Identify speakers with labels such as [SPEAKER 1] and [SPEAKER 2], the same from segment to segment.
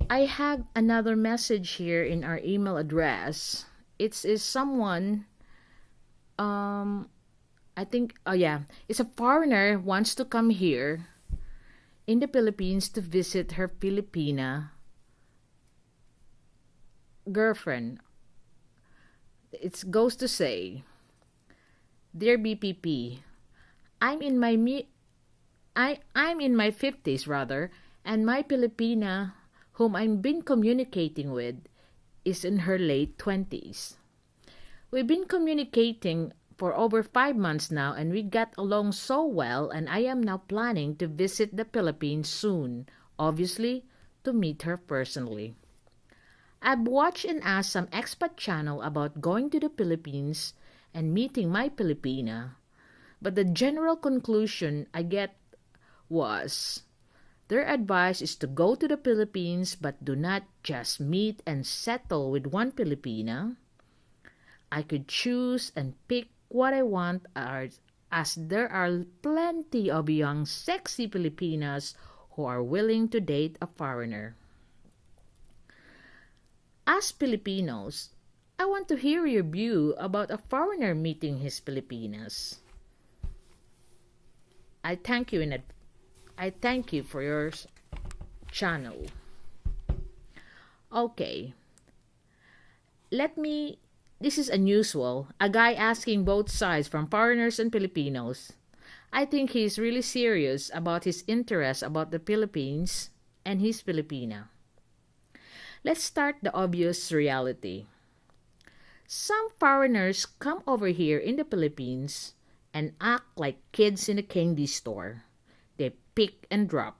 [SPEAKER 1] I have another message here in our email address. It's is someone um I think oh yeah, it's a foreigner wants to come here in the Philippines to visit her Filipina girlfriend. It goes to say, "Dear BPP, I'm in my me I'm in my 50s rather, and my Filipina whom I've been communicating with is in her late 20s. We've been communicating for over 5 months now and we got along so well, and I am now planning to visit the Philippines soon, obviously to meet her personally. I've watched and asked some expat channel about going to the Philippines and meeting my Filipina, but the general conclusion I get was their advice is to go to the Philippines but do not just meet and settle with one Filipina. I could choose and pick what I want as there are plenty of young sexy Filipinas who are willing to date a foreigner. As Filipinos, I want to hear your view about a foreigner meeting his Filipinas. I thank you in advance. I thank you for your channel. Okay. This is unusual. A guy asking both sides from foreigners and Filipinos. I think he's really serious about his interest about the Philippines and his Filipina. Let's start the obvious reality. Some foreigners come over here in the Philippines and act like kids in a candy store. They pick and drop.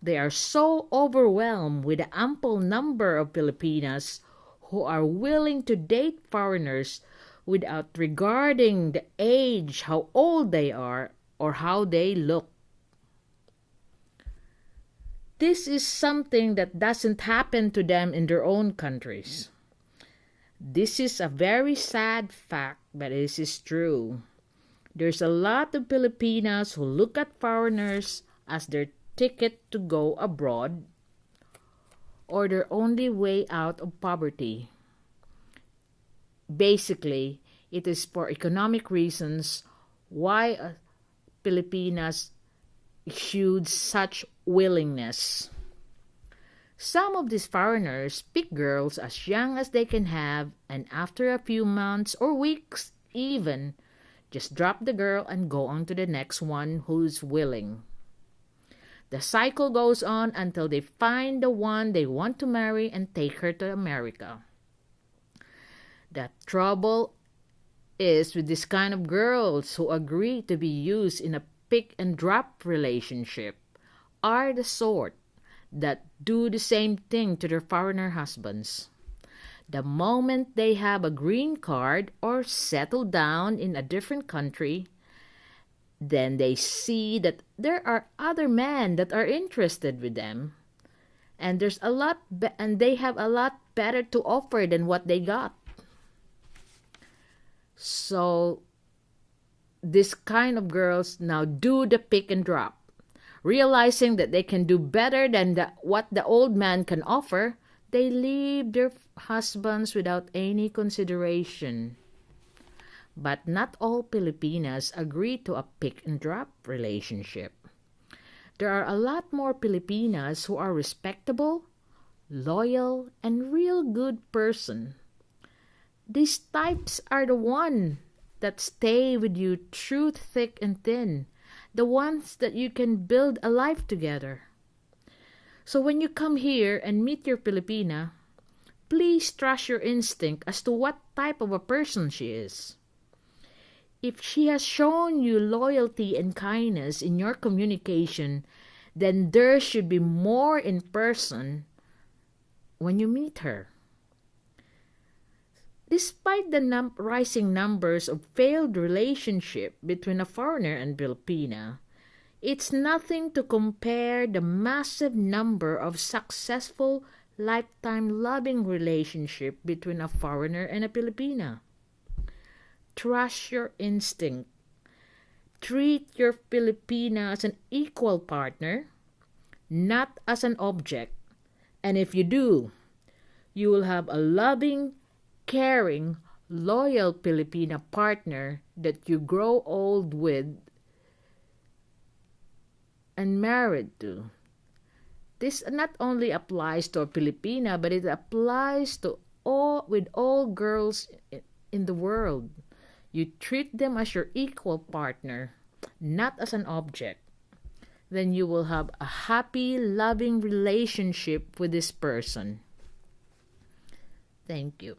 [SPEAKER 1] They are so overwhelmed with the ample number of Filipinas who are willing to date foreigners without regarding the age, how old they are, or how they look. This is something that doesn't happen to them in their own countries. This is a very sad fact, but this is true. There's a lot of Filipinas who look at foreigners as their ticket to go abroad or their only way out of poverty. Basically, it is for economic reasons why Filipinas exude such willingness. Some of these foreigners pick girls as young as they can have, and after a few months or weeks even, just drop the girl and go on to the next one who's willing. The cycle goes on until they find the one they want to marry and take her to America. The trouble is with this kind of girls who agree to be used in a pick and drop relationship are the sort that do the same thing to their foreigner husbands. The moment they have a green card or settle down in a different country, then they see that there are other men that are interested with them, and they have a lot better to offer than what they got. So this kind of girls now do the pick and drop, realizing that they can do better than what the old man can offer. They leave their husbands without any consideration. But not all Filipinas agree to a pick and drop relationship. There are a lot more Filipinas who are respectable, loyal, and real good person. These types are the ones that stay with you through thick and thin, the ones that you can build a life together. So when you come here and meet your Filipina, please trust your instinct as to what type of a person she is. If she has shown you loyalty and kindness in your communication, then there should be more in person when you meet her. Despite the rising numbers of failed relationship between a foreigner and Filipina, it's nothing to compare the massive number of successful lifetime loving relationship between a foreigner and a Filipina. Trust your instinct. Treat your Filipina as an equal partner, not as an object, And if you do, you will have a loving, caring, loyal Filipina partner that you grow old with and married to. This not only applies to a Filipina, but it applies to all girls in the world. You treat them as your equal partner, not as an object. Then you will have a happy, loving relationship with this person. Thank you.